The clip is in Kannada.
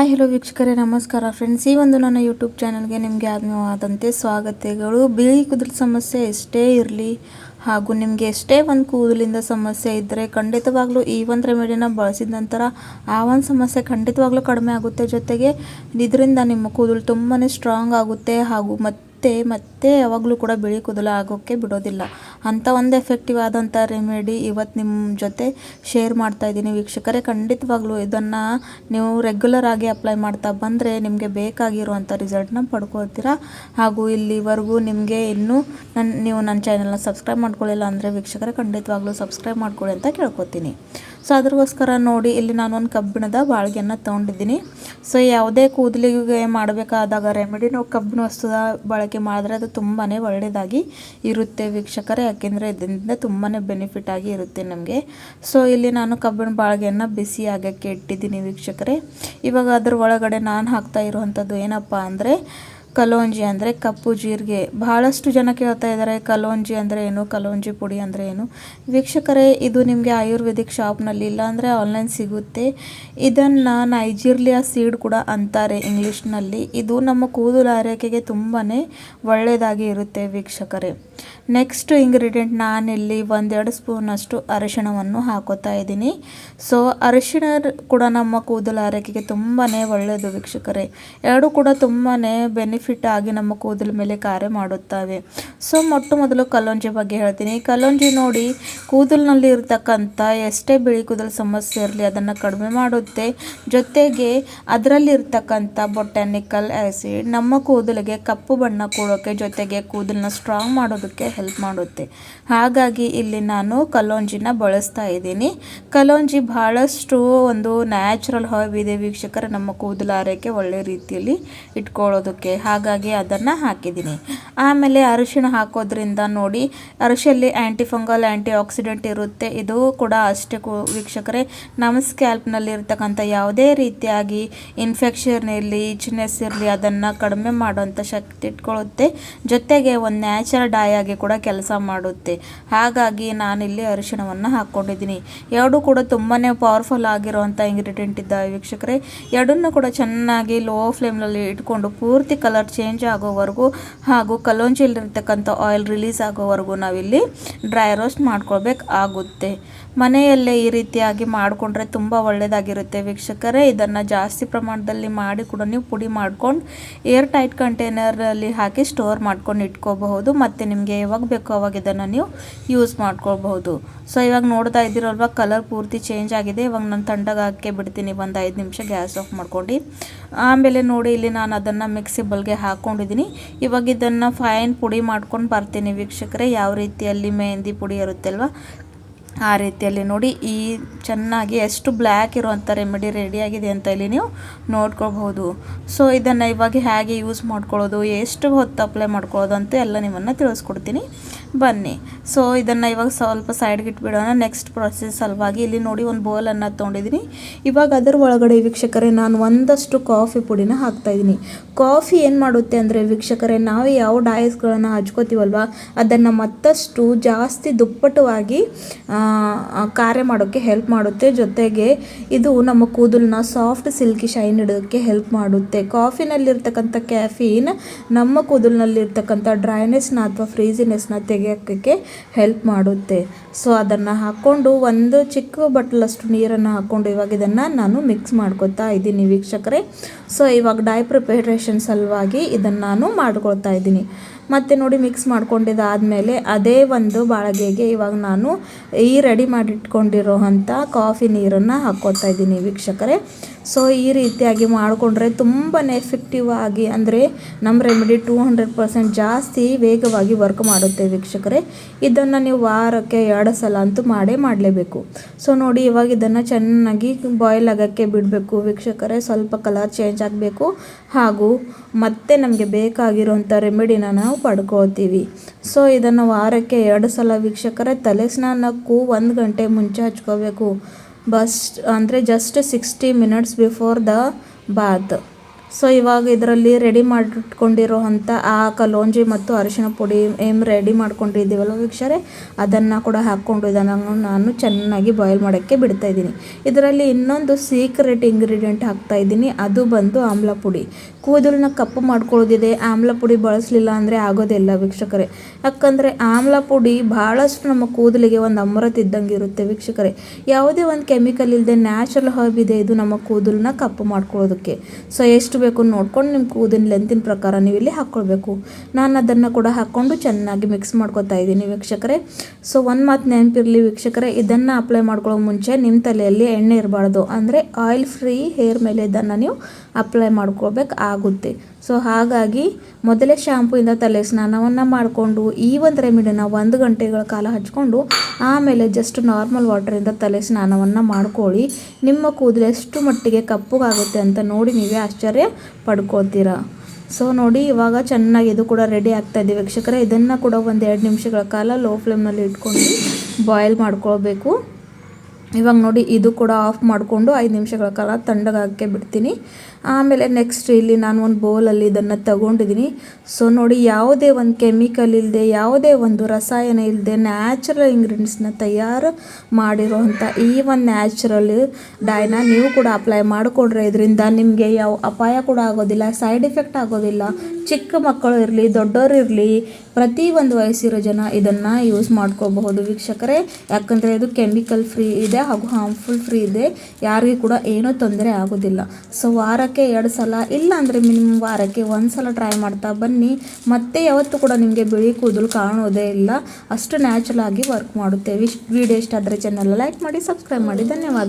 ಹಾಯ್ ಹಲೋ ವೀಕ್ಷಕರೇ, ನಮಸ್ಕಾರ ಫ್ರೆಂಡ್ಸ್. ಈ ಒಂದು ನನ್ನ ಯೂಟ್ಯೂಬ್ ಚಾನಲ್ಗೆ ನಿಮಗೆ ಆತ್ಮೀಯವಾದಂತೆ ಸ್ವಾಗತಗಳು. ಬಿಳಿ ಕೂದಲು ಸಮಸ್ಯೆ ಎಷ್ಟೇ ಇರಲಿ ಹಾಗೂ ನಿಮಗೆ ಎಷ್ಟೇ ಒಂದು ಕೂದಲಿಂದ ಸಮಸ್ಯೆ ಇದ್ದರೆ ಖಂಡಿತವಾಗ್ಲೂ ಈ ಒಂದು ರೆಮಿಡಿನ ಬಳಸಿದ ನಂತರ ಆ ಒಂದು ಸಮಸ್ಯೆ ಖಂಡಿತವಾಗ್ಲೂ ಕಡಿಮೆ ಆಗುತ್ತೆ. ಜೊತೆಗೆ ಇದರಿಂದ ನಿಮ್ಮ ಕೂದಲು ತುಂಬಾ ಸ್ಟ್ರಾಂಗ್ ಆಗುತ್ತೆ ಹಾಗೂ ಮತ್ತೆ ಯಾವಾಗಲೂ ಕೂಡ ಬಿಳಿ ಕೂದಲು ಆಗೋಕ್ಕೆ ಬಿಡೋದಿಲ್ಲ. ಅಂಥ ಒಂದು ಎಫೆಕ್ಟಿವ್ ಆದಂಥ ರೆಮಿಡಿ ಇವತ್ತು ನಿಮ್ಮ ಜೊತೆ ಶೇರ್ ಮಾಡ್ತಾ ಇದ್ದೀನಿ ವೀಕ್ಷಕರೇ. ಖಂಡಿತವಾಗ್ಲೂ ಇದನ್ನು ನೀವು ರೆಗ್ಯುಲರ್ ಆಗಿ ಅಪ್ಲೈ ಮಾಡ್ತಾ ಬಂದರೆ ನಿಮಗೆ ಬೇಕಾಗಿರುವಂಥ ರಿಸಲ್ಟ್ನ ಪಡ್ಕೊಳ್ತೀರಾ. ಹಾಗೂ ಇಲ್ಲಿವರೆಗೂ ನಿಮಗೆ ಇನ್ನೂ ನೀವು ನನ್ನ ಚಾನಲ್ನ ಸಬ್ಸ್ಕ್ರೈಬ್ ಮಾಡ್ಕೊಳ್ಳಿಲ್ಲ ಅಂದರೆ ವೀಕ್ಷಕರೇ ಖಂಡಿತವಾಗ್ಲೂ ಸಬ್ಸ್ಕ್ರೈಬ್ ಮಾಡ್ಕೊಳ್ಳಿ ಅಂತ ಕೇಳ್ಕೊತೀನಿ. ಸೊ ಅದಕ್ಕೋಸ್ಕರ ನೋಡಿ, ಇಲ್ಲಿ ನಾನು ಒಂದು ಕಬ್ಬಿಣದ ಬಾಳಿಗೆಯನ್ನು ತೊಗೊಂಡಿದ್ದೀನಿ. ಸೊ ಯಾವುದೇ ಕೂದಲಿಗೆ ಮಾಡಬೇಕಾದಾಗ ರೆಮಿಡಿ ನಾವು ಕಬ್ಬಿಣ ವಸ್ತುದ ಬಳಕೆ ಮಾಡಿದ್ರೆ ಅದು ತುಂಬಾ ಒಳ್ಳೆಯದಾಗಿ ಇರುತ್ತೆ ವೀಕ್ಷಕರೇ. ಯಾಕೆಂದರೆ ಇದರಿಂದ ತುಂಬಾ ಬೆನಿಫಿಟ್ ಆಗಿ ಇರುತ್ತೆ ನಮಗೆ. ಸೊ ಇಲ್ಲಿ ನಾನು ಕಬ್ಬಿಣ ಬಾಳಿಗೆಯನ್ನು ಬಿಸಿ ಆಗೋಕ್ಕೆ ಇಟ್ಟಿದ್ದೀನಿ ವೀಕ್ಷಕರೇ. ಇವಾಗ ಅದರ ಒಳಗಡೆ ನಾನು ಹಾಕ್ತಾ ಇರುವಂಥದ್ದು ಏನಪ್ಪ ಅಂದರೆ ಕಲೋಂಜಿ ಅಂದರೆ ಕಪ್ಪು ಜೀರಿಗೆ. ಬಹಳಷ್ಟು ಜನ ಕೇಳ್ತಾ ಇದ್ದಾರೆ ಕಲೋಂಜಿ ಅಂದರೆ ಏನು, ಕಲೋಂಜಿ ಪುಡಿ ಅಂದರೆ ಏನು. ವೀಕ್ಷಕರೇ, ಇದು ನಿಮಗೆ ಆಯುರ್ವೇದಿಕ್ ಶಾಪ್ನಲ್ಲಿ ಇಲ್ಲ ಅಂದರೆ ಆನ್ಲೈನ್ ಸಿಗುತ್ತೆ. ಇದನ್ನು ನೈಜೀರಿಯಾ ಸೀಡ್ ಕೂಡ ಅಂತಾರೆ ಇಂಗ್ಲೀಷ್ನಲ್ಲಿ. ಇದು ನಮ್ಮ ಕೂದಲು ಆರೈಕೆಗೆ ತುಂಬಾ ಒಳ್ಳೆಯದಾಗಿ ಇರುತ್ತೆ ವೀಕ್ಷಕರೇ. ನೆಕ್ಸ್ಟ್ ಇಂಗ್ರೀಡಿಯೆಂಟ್ ನಾನಿಲ್ಲಿ 1-2 ಸ್ಪೂನಷ್ಟು ಅರಿಶಿಣವನ್ನು ಹಾಕೋತಾ ಇದ್ದೀನಿ. ಸೊ ಅರಿಶಿಣ ಕೂಡ ನಮ್ಮ ಕೂದಲು ಆರೈಕೆಗೆ ತುಂಬಾ ಒಳ್ಳೆಯದು ವೀಕ್ಷಕರೇ. ಎರಡು ಕೂಡ ತುಂಬಾ ಬೆನಿಫಿಟ್ ಆಗಿ ನಮ್ಮ ಕೂದಲ ಮೇಲೆ ಕಾರ್ಯ ಮಾಡುತ್ತವೆ. ಸೊ ಮೊದಲು ಕಲೋಂಜಿ ಬಗ್ಗೆ ಹೇಳ್ತೀನಿ. ಕಲೋಂಜಿ ನೋಡಿ, ಕೂದಲಿನಲ್ಲಿ ಇರ್ತಕ್ಕಂಥ ಎಷ್ಟೇ ಬಿಳಿ ಕೂದಲು ಸಮಸ್ಯೆ ಇರಲಿ ಅದನ್ನು ಕಡಿಮೆ ಮಾಡುತ್ತೆ. ಜೊತೆಗೆ ಅದರಲ್ಲಿ ಇರ್ತಕ್ಕಂಥ ಬೊಟಾನಿಕಲ್ ಆ್ಯಸಿಡ್ ನಮ್ಮ ಕೂದಲಿಗೆ ಕಪ್ಪು ಬಣ್ಣ ಕೊಡೋಕ್ಕೆ, ಜೊತೆಗೆ ಕೂದಲನ್ನ ಸ್ಟ್ರಾಂಗ್ ಮಾಡೋದಕ್ಕೆ ಹೆಲ್ಪ್ ಮಾಡುತ್ತೆ. ಹಾಗಾಗಿ ಇಲ್ಲಿ ನಾನು ಕಲೋಂಜಿನ ಬಳಸ್ತಾ ಇದ್ದೀನಿ. ಕಲೋಂಜಿ ಬಹಳಷ್ಟು ಒಂದು ನ್ಯಾಚುರಲ್ ಹರ್ಬ್ ಇದೆ ವೀಕ್ಷಕರೇ, ನಮ್ಮ ಕೂದಲು ಆರೈಕೆ ಒಳ್ಳೆ ರೀತಿಯಲ್ಲಿ ಇಟ್ಕೊಳ್ಳೋದಕ್ಕೆ. ಹಾಗಾಗಿ ಅದನ್ನು ಹಾಕಿದ್ದೀನಿ. ಆಮೇಲೆ ಅರಿಶಿಣ ಹಾಕೋದ್ರಿಂದ ನೋಡಿ, ಅರಿಶಿಯಲ್ಲಿ ಆ್ಯಂಟಿ ಫಂಗಲ್ ಆ್ಯಂಟಿ ಆಕ್ಸಿಡೆಂಟ್ ಇರುತ್ತೆ. ಇದು ಕೂಡ ಅಷ್ಟೇ ವೀಕ್ಷಕರೇ, ನಮ್ಮ ಸ್ಕ್ಯಾಲ್ಪ್ನಲ್ಲಿ ಇರ್ತಕ್ಕಂಥ ಯಾವುದೇ ರೀತಿಯಾಗಿ ಇನ್ಫೆಕ್ಷನ್ ಇರಲಿ, ಇಚ್ನೆಸ್ ಇರಲಿ ಅದನ್ನು ಕಡಿಮೆ ಮಾಡುವಂಥ ಶಕ್ತಿ ಇಟ್ಕೊಳ್ಳುತ್ತೆ. ಜೊತೆಗೆ ಒಂದು ನ್ಯಾಚುರಲ್ ಡೈ ಆಗಿ ಕೂಡ ಕೆಲಸ ಮಾಡುತ್ತೆ. ಹಾಗಾಗಿ ನಾನಿಲ್ಲಿ ಅರಿಶಿಣವನ್ನು ಹಾಕ್ಕೊಂಡಿದ್ದೀನಿ. ಎರಡು ಕೂಡ ತುಂಬಾ ಪವರ್ಫುಲ್ ಆಗಿರುವಂಥ ಇಂಗ್ರೀಡಿಯೆಂಟ್ ಇದ್ದಾವೆ ವೀಕ್ಷಕರೇ. ಎರಡನ್ನೂ ಕೂಡ ಚೆನ್ನಾಗಿ ಲೋ ಫ್ಲೇಮ್ನಲ್ಲಿ ಇಟ್ಕೊಂಡು ಪೂರ್ತಿ ಕಲರ್ ಚೇಂಜ್ ಆಗೋವರೆಗೂ ಹಾಗೂ ಕಲೋಂಜಿಯಲ್ಲಿರ್ತಕ್ಕಂಥ ಆಯಿಲ್ ರಿಲೀಸ್ ಆಗೋವರೆಗೂ ನಾವಿಲ್ಲಿ ಡ್ರೈ ರೋಸ್ಟ್ ಮಾಡ್ಕೊಳ್ಬೇಕಾಗುತ್ತೆ. ಮನೆಯಲ್ಲೇ ಈ ರೀತಿಯಾಗಿ ಮಾಡಿಕೊಂಡ್ರೆ ತುಂಬ ಒಳ್ಳೆಯದಾಗಿರುತ್ತೆ ವೀಕ್ಷಕರೇ. ಇದನ್ನು ಜಾಸ್ತಿ ಪ್ರಮಾಣದಲ್ಲಿ ಮಾಡಿ ಕೂಡ ನೀವು ಪುಡಿ ಮಾಡ್ಕೊಂಡು ಏರ್ ಟೈಟ್ ಕಂಟೈನರಲ್ಲಿ ಹಾಕಿ ಸ್ಟೋರ್ ಮಾಡ್ಕೊಂಡು ಇಟ್ಕೋಬಹುದು. ಮತ್ತು ನಿಮಗೆ ಯಾವಾಗ ಬೇಕೋ ಅವಾಗ ಇದನ್ನು ನೀವು ಯೂಸ್ ಮಾಡ್ಕೊಳ್ಬಹುದು. ಸೊ ಇವಾಗ ನೋಡ್ತಾ ಇದ್ದೀರಲ್ವ, ಕಲರ್ ಪೂರ್ತಿ ಚೇಂಜ್ ಆಗಿದೆ. ಇವಾಗ ನಾನು ತಣ್ಣಗೆ ಹಾಕಿ ಬಿಡ್ತೀನಿ ಒಂದು 5 ನಿಮಿಷ, ಗ್ಯಾಸ್ ಆಫ್ ಮಾಡ್ಕೊಂಡು. ಆಮೇಲೆ ನೋಡಿ, ಇಲ್ಲಿ ನಾನು ಅದನ್ನು ಮಿಕ್ಸಿ ಬಲ್ಗೆ ಹಾಕ್ಕೊಂಡಿದ್ದೀನಿ. ಇವಾಗ ಇದನ್ನು ಫೈನ್ ಪುಡಿ ಮಾಡ್ಕೊಂಡು ಬರ್ತೀನಿ ವೀಕ್ಷಕರೇ. ಯಾವ ರೀತಿಯಲ್ಲಿ ಮೆಹಂದಿ ಪುಡಿ ಇರುತ್ತಲ್ವ ಆ ರೀತಿಯಲ್ಲಿ ನೋಡಿ, ಈ ಚೆನ್ನಾಗಿ ಎಷ್ಟು ಬ್ಲ್ಯಾಕ್ ಇರುವಂಥ ರೆಮಿಡಿ ರೆಡಿಯಾಗಿದೆ ಅಂತ ಇಲ್ಲಿ ನೀವು ನೋಡ್ಕೊಳ್ಬಹುದು. ಸೊ ಇದನ್ನು ಇವಾಗ ಹೇಗೆ ಯೂಸ್ ಮಾಡ್ಕೊಳ್ಳೋದು, ಎಷ್ಟು ಹೊತ್ತು ಅಪ್ಲೈ ಮಾಡ್ಕೊಳ್ಳೋದು ಅಂತ ಎಲ್ಲ ನಿಮ್ಮನ್ನು ತಿಳಿಸ್ಕೊಡ್ತೀನಿ ಬನ್ನಿ. ಸೊ ಇದನ್ನು ಇವಾಗ ಸ್ವಲ್ಪ ಸೈಡ್ಗೆ ಇಟ್ಬಿಡೋಣ. ನೆಕ್ಸ್ಟ್ ಪ್ರೊಸೆಸ್ ಸಲುವಾಗಿ ಇಲ್ಲಿ ನೋಡಿ ಒಂದು ಬೌಲನ್ನು ತೊಗೊಂಡಿದ್ದೀನಿ. ಇವಾಗ ಅದರ ಒಳಗಡೆ ವೀಕ್ಷಕರೇ ನಾನು ಒಂದಷ್ಟು ಕಾಫಿ ಪುಡಿನ ಹಾಕ್ತಾಯಿದ್ದೀನಿ. ಕಾಫಿ ಏನು ಮಾಡುತ್ತೆ ಅಂದರೆ ವೀಕ್ಷಕರೇ, ನಾವು ಯಾವ ಡೈಸ್ಗಳನ್ನು ಹಚ್ಕೋತೀವಲ್ವ ಅದನ್ನು ಮತ್ತಷ್ಟು ಜಾಸ್ತಿ ದುಪ್ಪಟವಾಗಿ ಕಾರ್ಯ ಮಾಡೋಕ್ಕೆ ಹೆಲ್ಪ್ ಮಾಡುತ್ತೆ. ಜೊತೆಗೆ ಇದು ನಮ್ಮ ಕೂದಲನ್ನ ಸಾಫ್ಟ್ ಸಿಲ್ಕಿ ಶೈನ್ ಇಡೋಕ್ಕೆ ಹೆಲ್ಪ್ ಮಾಡುತ್ತೆ. ಕಾಫಿನಲ್ಲಿರ್ತಕ್ಕಂಥ ಕ್ಯಾಫೀನ್ ನಮ್ಮ ಕೂದಲಿನಲ್ಲಿರ್ತಕ್ಕಂಥ ಡ್ರೈನೆಸ್ನ ಅಥವಾ ಫ್ರೀಸಿನೆಸ್ನ ತೆಗೆಯೋಕ್ಕೆ ಹೆಲ್ಪ್ ಮಾಡುತ್ತೆ. ಸೊ ಅದನ್ನು ಹಾಕ್ಕೊಂಡು ಒಂದು ಚಿಕ್ಕ ಬಟ್ಲಷ್ಟು ನೀರನ್ನು ಹಾಕ್ಕೊಂಡು ಇವಾಗ ಇದನ್ನು ನಾನು ಮಿಕ್ಸ್ ಮಾಡ್ಕೊತಾ ಇದ್ದೀನಿ ವೀಕ್ಷಕರೇ. ಸೊ ಇವಾಗ ಡೈ ಪ್ರಿಪರೇಷನ್ ಸಲುವಾಗಿ ಇದನ್ನು ನಾನು ಮಾಡ್ಕೊಳ್ತಾ ಇದ್ದೀನಿ. ಮತ್ತು ನೋಡಿ, ಮಿಕ್ಸ್ ಮಾಡ್ಕೊಂಡಿದ್ದಾದಮೇಲೆ ಅದೇ ಒಂದು ಬಾಳಿಗೆಗೆ ಇವಾಗ ನಾನು ಈ ರೆಡಿ ಮಾಡಿಟ್ಕೊಂಡಿರೋ ಅಂಥ ಕಾಫಿ ನೀರನ್ನು ಹಾಕ್ಕೊತಾ ಇದ್ದೀನಿ ವೀಕ್ಷಕರೇ. ಸೊ ಈ ರೀತಿಯಾಗಿ ಮಾಡಿಕೊಂಡ್ರೆ ತುಂಬಾ ಎಫೆಕ್ಟಿವ್ ಆಗಿ, ಅಂದರೆ ನಮ್ಮ ರೆಮಿಡಿ 200% ಜಾಸ್ತಿ ವೇಗವಾಗಿ ವರ್ಕ್ ಮಾಡುತ್ತೆ ವೀಕ್ಷಕರೇ. ಇದನ್ನು ನೀವು ವಾರಕ್ಕೆ 2 ಸಲ ಅಂತೂ ಮಾಡಲೇಬೇಕು. ಸೊ ನೋಡಿ, ಇವಾಗ ಇದನ್ನು ಚೆನ್ನಾಗಿ ಬಾಯ್ಲ್ ಆಗೋಕ್ಕೆ ಬಿಡಬೇಕು ವೀಕ್ಷಕರೇ. ಸ್ವಲ್ಪ ಕಲರ್ ಚೇಂಜ್ ಆಗಬೇಕು ಹಾಗೂ ಮತ್ತೆ ನಮಗೆ ಬೇಕಾಗಿರೋಂಥ ರೆಮಿಡಿನ ನಾವು ಪಡ್ಕೊಳ್ತೀವಿ. ಸೊ ಇದನ್ನು ವಾರಕ್ಕೆ 2 ಸಲ ವೀಕ್ಷಕರೇ. ತಲೆ ಸ್ನಾನಕ್ಕೂ 1 ಗಂಟೆ ಮುಂಚೆ ಹಚ್ಕೋಬೇಕು. ಅಂದರೆ just 60 minutes before the bath. So ಇವಾಗ ಇದರಲ್ಲಿ ರೆಡಿ ಮಾಡಿಟ್ಕೊಂಡಿರೋವಂಥ ಆ ಕಲೋಂಜಿ ಮತ್ತು ಅರಿಶಿಣ ಪುಡಿ ಏನು ರೆಡಿ ಮಾಡ್ಕೊಂಡಿದ್ದೀವಲ್ಲ ವೀಕ್ಷರೇ, ಅದನ್ನು ಕೂಡ ಹಾಕ್ಕೊಂಡು ಇದನ್ನು ನಾನು ಚೆನ್ನಾಗಿ ಬಾಯ್ಲ್ ಮಾಡೋಕ್ಕೆ ಬಿಡ್ತಾ ಇದ್ದೀನಿ. ಇದರಲ್ಲಿ ಇನ್ನೊಂದು ಸೀಕ್ರೆಟ್ ಇಂಗ್ರೀಡಿಯೆಂಟ್ ಹಾಕ್ತಾ ಇದ್ದೀನಿ, ಅದು ಬಂದು ಆಮ್ಲ ಪುಡಿ. ಕೂದಲನ್ನ ಕಪ್ಪು ಮಾಡ್ಕೊಳ್ಳೋದಿದೆ, ಆಮ್ಲ ಪುಡಿ ಬಳಸಲಿಲ್ಲ ಅಂದರೆ ಆಗೋದಿಲ್ಲ ವೀಕ್ಷಕರೇ. ಯಾಕಂದರೆ ಆಮ್ಲ ಪುಡಿ ಭಾಳಷ್ಟು ನಮ್ಮ ಕೂದಲಿಗೆ ಒಂದು ಅಮೃತ ಇದ್ದಂಗೆ ಇರುತ್ತೆ ವೀಕ್ಷಕರೇ. ಯಾವುದೇ ಒಂದು ಕೆಮಿಕಲ್ ಇಲ್ಲದೆ ನ್ಯಾಚುರಲ್ ಹರ್ಬ್ ಇದೆ ಇದು ನಮ್ಮ ಕೂದಲನ್ನ ಕಪ್ಪು ಮಾಡ್ಕೊಳ್ಳೋದಕ್ಕೆ. ಸೊ ಎಷ್ಟು ಬೇಕು ನೋಡ್ಕೊಂಡು ನಿಮ್ಮ ಕೂದಲಿನ ಲೆಂತಿನ ಪ್ರಕಾರ ನೀವು ಇಲ್ಲಿ ಹಾಕ್ಕೊಳ್ಬೇಕು. ನಾನು ಅದನ್ನು ಕೂಡ ಹಾಕ್ಕೊಂಡು ಚೆನ್ನಾಗಿ ಮಿಕ್ಸ್ ಮಾಡ್ಕೊತಾ ಇದ್ದೀನಿ ವೀಕ್ಷಕರೇ. ಸೊ ಒಂದು ಮಾತು ನೆನಪಿರಲಿ ವೀಕ್ಷಕರೇ, ಇದನ್ನು ಅಪ್ಲೈ ಮಾಡ್ಕೊಳ್ಳೋ ಮುಂಚೆ ನಿಮ್ಮ ತಲೆಯಲ್ಲಿ ಎಣ್ಣೆ ಇರಬಾರ್ದು. ಅಂದರೆ ಆಯಿಲ್ ಫ್ರೀ ಹೇರ್ ಮೇಲೆ ಇದನ್ನು ನೀವು ಅಪ್ಲೈ ಮಾಡ್ಕೊಳ್ಬೇಕು ಆಗುತ್ತೆ. ಸೊ ಹಾಗಾಗಿ ಮೊದಲೇ ಶಾಂಪೂಯಿಂದ ತಲೆ ಸ್ನಾನವನ್ನು ಮಾಡಿಕೊಂಡು ಈ ಒಂದು ರೆಮಿಡಿನ 1 ಗಂಟೆಗಳ ಕಾಲ ಹಚ್ಕೊಂಡು ಆಮೇಲೆ ಜಸ್ಟ್ ನಾರ್ಮಲ್ ವಾಟರಿಂದ ತಲೆ ಸ್ನಾನವನ್ನು ಮಾಡ್ಕೊಳ್ಳಿ. ನಿಮ್ಮ ಕೂದಲು ಎಷ್ಟು ಮಟ್ಟಿಗೆ ಕಪ್ಪಗಾಗುತ್ತೆ ಅಂತ ನೋಡಿ ನೀವೇ ಆಶ್ಚರ್ಯ ಪಡ್ಕೊಳ್ತೀರಾ. ಸೊ ನೋಡಿ ಇವಾಗ ಚೆನ್ನಾಗಿ ಇದು ಕೂಡ ರೆಡಿ ಆಗ್ತಾಯಿದೆ ವೀಕ್ಷಕರೇ. ಇದನ್ನು ಕೂಡ 1-2 ನಿಮಿಷಗಳ ಕಾಲ ಲೋ ಫ್ಲೇಮ್ನಲ್ಲಿ ಇಟ್ಕೊಂಡು ಬಾಯ್ಲ್ ಮಾಡ್ಕೊಳ್ಬೇಕು. ಇವಾಗ ನೋಡಿ ಇದು ಕೂಡ ಆಫ್ ಮಾಡಿಕೊಂಡು 5 ನಿಮಿಷಗಳ ಕಾಲ ತಣ್ಣಗಾಗಕ್ಕೆ ಬಿಡ್ತೀನಿ. ಆಮೇಲೆ ನೆಕ್ಸ್ಟ್ ಇಲ್ಲಿ ನಾನು ಒಂದು ಬೌಲಲ್ಲಿ ಇದನ್ನು ತಗೊಂಡಿದ್ದೀನಿ. ಸೊ ನೋಡಿ ಯಾವುದೇ ಒಂದು ಕೆಮಿಕಲ್ ಇಲ್ಲದೆ, ಯಾವುದೇ ಒಂದು ರಸಾಯನ ಇಲ್ಲದೆ ನ್ಯಾಚುರಲ್ ಇಂಗ್ರೀಡಿಯೆಂಟ್ಸ್ನ ತಯಾರು ಮಾಡಿರೋವಂಥ ಈ ಒಂದು ನ್ಯಾಚುರಲ್ ಡೈನ ನೀವು ಕೂಡ ಅಪ್ಲೈ ಮಾಡಿಕೊಂಡ್ರೆ ಇದರಿಂದ ನಿಮಗೆ ಯಾವ ಅಪಾಯ ಕೂಡ ಆಗೋದಿಲ್ಲ, ಸೈಡ್ ಎಫೆಕ್ಟ್ ಆಗೋದಿಲ್ಲ. ಚಿಕ್ಕ ಮಕ್ಕಳು ಇರಲಿ, ದೊಡ್ಡವರು ಇರಲಿ, ಪ್ರತಿ ಒಂದು ವಯಸ್ಸಿರೋ ಜನ ಇದನ್ನು ಯೂಸ್ ಮಾಡ್ಕೋಬಹುದು ವೀಕ್ಷಕರೇ. ಯಾಕಂದರೆ ಇದು ಕೆಮಿಕಲ್ ಫ್ರೀ ಇದೆ ಹಾಗೂ ಹಾರ್ಮ್ಫುಲ್ ಫ್ರೀ ಇದೆ, ಯಾರಿಗೂ ಕೂಡ ಏನೂ ತೊಂದರೆ ಆಗೋದಿಲ್ಲ. ಸೊ ವಾರಕ್ಕೆ 2 ಸಲ ಇಲ್ಲ ಅಂದರೆ ಮಿನಿಮಮ್ ವಾರಕ್ಕೆ 1 ಸಲ ಟ್ರೈ ಮಾಡ್ತಾ ಬನ್ನಿ. ಮತ್ತೆ ಯಾವತ್ತೂ ಕೂಡ ನಿಮಗೆ ಬಿಳಿ ಕೂದಲು ಕಾಣೋದೇ ಇಲ್ಲ, ಅಷ್ಟು ನ್ಯಾಚುರಲ್ ಆಗಿ ವರ್ಕ್ ಮಾಡುತ್ತೆ. ವಿಡಿಯೋ ಇಷ್ಟ ಆದರೆ ಚಾನಲ್ ಲೈಕ್ ಮಾಡಿ, ಸಬ್ಸ್ಕ್ರೈಬ್ ಮಾಡಿ. ಧನ್ಯವಾದ.